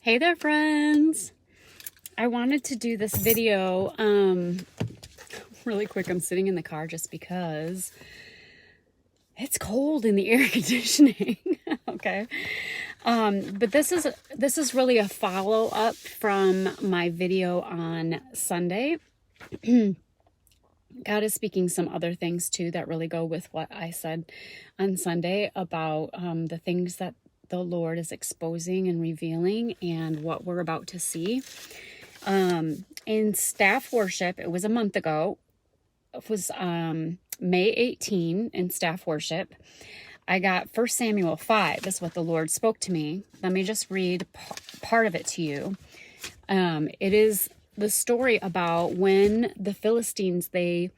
Hey there, friends. I wanted to do this video really quick. I'm sitting in the car just because it's cold in the air conditioning. Okay. But this is really a follow-up from my video on Sunday. God is speaking some other things too that really go with what I said on Sunday about the things that the Lord is exposing and revealing and what we're about to see. In staff worship, it was a month ago. It was May 18 in staff worship. I got 1 Samuel 5. That's what the Lord spoke to me. Let me just read part of it to you. It is the story about when the Philistines, they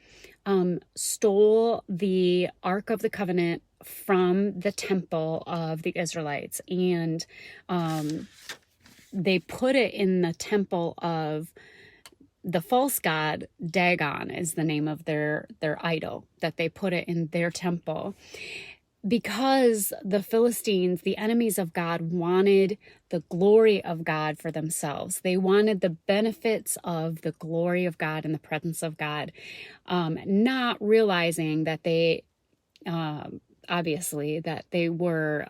stole the Ark of the Covenant from the temple of the Israelites, and they put it in the temple of the false god. Dagon is the name of their idol, that they put it in their temple. Because the Philistines, the enemies of God, wanted the glory of God for themselves. They wanted the benefits of the glory of God and the presence of God, not realizing that they, obviously, that they were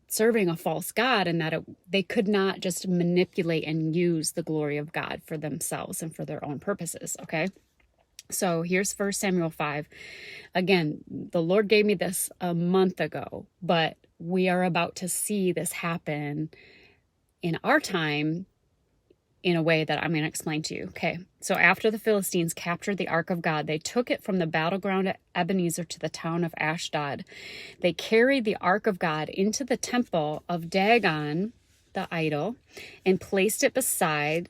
serving a false god, and that they could not just manipulate and use the glory of God for themselves and for their own purposes, okay? So here's 1 Samuel 5. Again, the Lord gave me this a month ago, but we are about to see this happen in our time in a way that I'm going to explain to you. Okay, so after the Philistines captured the Ark of God, they took it from the battleground at Ebenezer to the town of Ashdod. They carried the Ark of God into the temple of Dagon, the idol, and placed it beside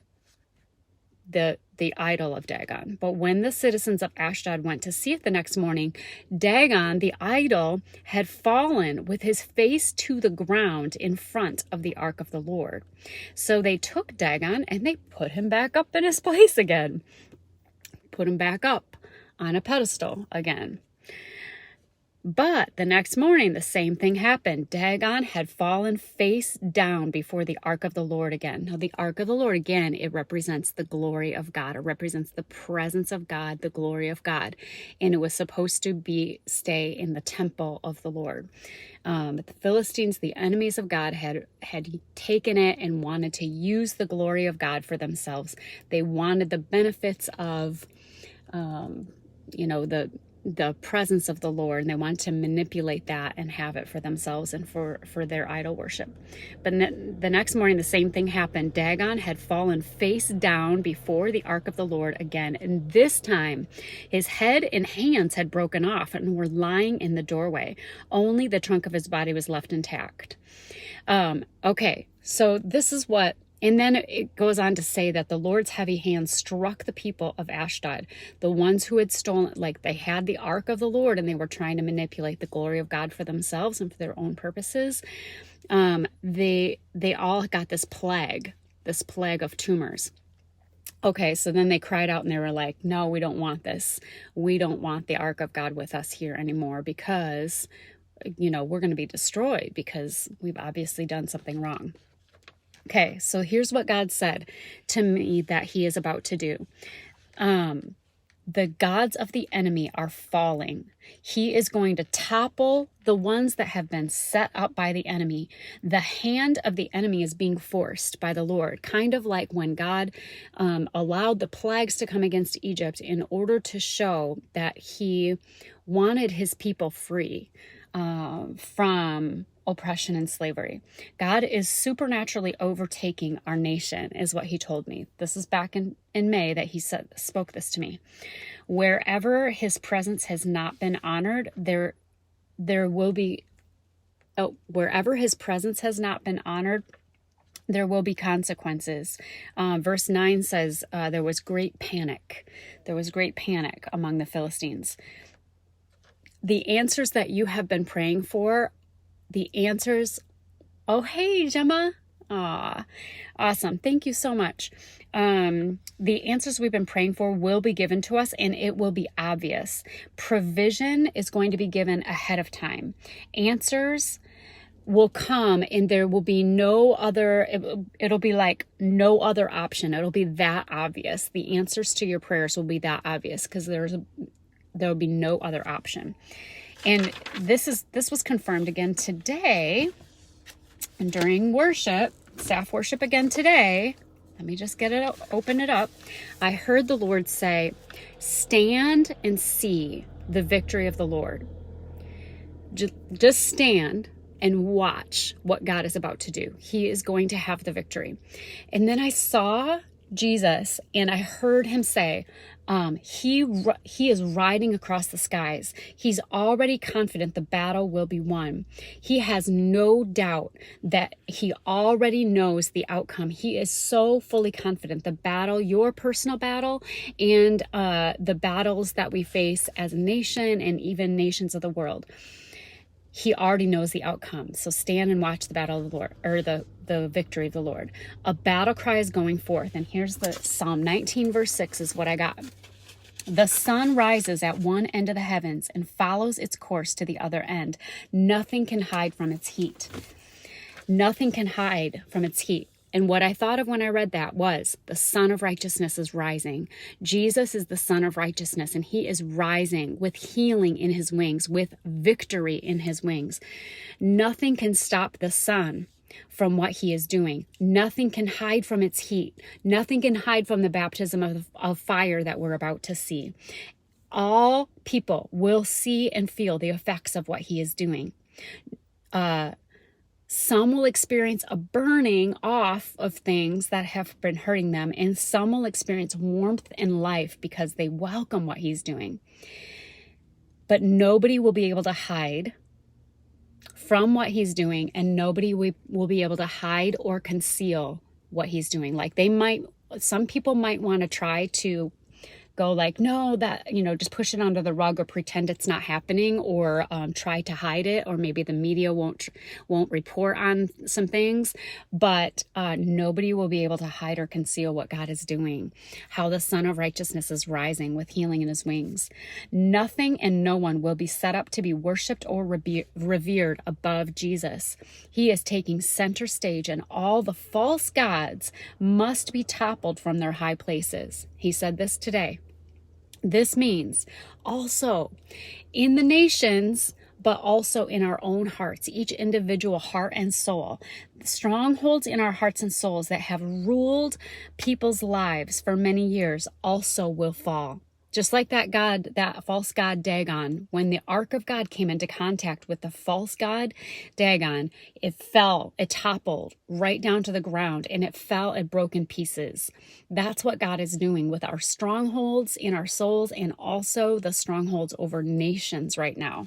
the idol of Dagon. But when the citizens of Ashdod went to see it the next morning, Dagon, the idol, had fallen with his face to the ground in front of the ark of the Lord. So they took Dagon and they put him back up in his place again. Put him back up on a pedestal again. But the next morning, the same thing happened. Dagon had fallen face down before the ark of the Lord again. Now, the ark of the Lord, again, it represents the glory of God. It represents the presence of God, the glory of God. And it was supposed to stay in the temple of the Lord. But the Philistines, the enemies of God, had taken it and wanted to use the glory of God for themselves. They wanted the benefits of, the presence of the Lord, and they want to manipulate that and have it for themselves and for their idol worship. But the next morning, the same thing happened. Dagon had fallen face down before the ark of the Lord again, and this time his head and hands had broken off and were lying in the doorway. Only the trunk of his body was left intact. Okay, so this is what. And then it goes on to say that the Lord's heavy hand struck the people of Ashdod, the ones who had stolen, like they had the ark of the Lord and they were trying to manipulate the glory of God for themselves and for their own purposes. They all got this plague of tumors. Okay, so then they cried out and they were like, no, we don't want this. We don't want the ark of God with us here anymore because, we're going to be destroyed because we've obviously done something wrong. Okay, so here's what God said to me that he is about to do. The gods of the enemy are falling. He is going to topple the ones that have been set up by the enemy. The hand of the enemy is being forced by the Lord, kind of like when God allowed the plagues to come against Egypt in order to show that he wanted his people free from oppression and slavery. God is supernaturally overtaking our nation, is what he told me. This is back in May that he spoke this to me. Wherever his presence has not been honored, there will be, wherever his presence has not been honored, there will be consequences. Verse 9 says, there was great panic. There was great panic among the Philistines. The answers that you have been praying for, oh, hey, Gemma. Aw, awesome. Thank you so much. The answers we've been praying for will be given to us, and it will be obvious. Provision is going to be given ahead of time. Answers will come, and there will be no other, it'll be like no other option. It'll be that obvious. The answers to your prayers will be that obvious, because there will be no other option. And this was confirmed again today, and during worship, staff worship again today. Let me just open it up. I heard the Lord say, stand and see the victory of the Lord. Just stand and watch what God is about to do. He is going to have the victory. And then I saw Jesus, and I heard him say, he is riding across the skies. He's already confident the battle will be won. He has no doubt that he already knows the outcome. He is so fully confident. The battle, your personal battle, and the battles that we face as a nation and even nations of the world, he already knows the outcome. So stand and watch the battle of the Lord, or the victory of the Lord. A battle cry is going forth. And here's the Psalm 19 verse 6 is what I got. The sun rises at one end of the heavens and follows its course to the other end. Nothing can hide from its heat. Nothing can hide from its heat. And what I thought of when I read that was the Son of Righteousness is rising. Jesus is the Son of Righteousness, and he is rising with healing in his wings, with victory in his wings. Nothing can stop the sun from what he is doing. Nothing can hide from its heat. Nothing can hide from the baptism of fire that we're about to see. All people will see and feel the effects of what he is doing. Some will experience a burning off of things that have been hurting them, and some will experience warmth and life because they welcome what he's doing. But nobody will be able to hide from what he's doing, and nobody will be able to hide or conceal what he's doing. Like some people might want to try to go like, no, that, just push it under the rug or pretend it's not happening, or try to hide it, or maybe the media won't report on some things, but nobody will be able to hide or conceal what God is doing, how the Son of Righteousness is rising with healing in his wings. Nothing and no one will be set up to be worshiped or revered above Jesus. He is taking center stage, and all the false gods must be toppled from their high places. He said this today. This means also in the nations, but also in our own hearts, each individual heart and soul. Strongholds in our hearts and souls that have ruled people's lives for many years also will fall. Just like that false god Dagon, when the ark of God came into contact with the false god Dagon, it fell, it toppled right down to the ground, and it fell, it broke in pieces. That's what God is doing with our strongholds in our souls, and also the strongholds over nations right now.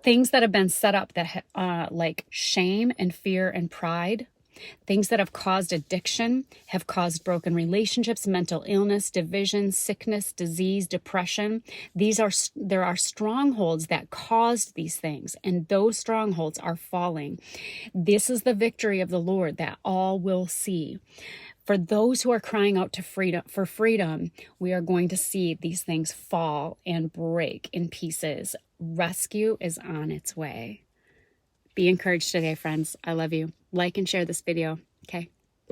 Things that have been set up that like shame and fear and pride, things that have caused addiction, have caused broken relationships, mental illness, division, sickness, disease, depression. There are strongholds that caused these things, and those strongholds are falling. This is the victory of the Lord that all will see. For those who are crying out for freedom, we are going to see these things fall and break in pieces. Rescue is on its way. Be encouraged today, friends. I love you. Like and share this video. Okay.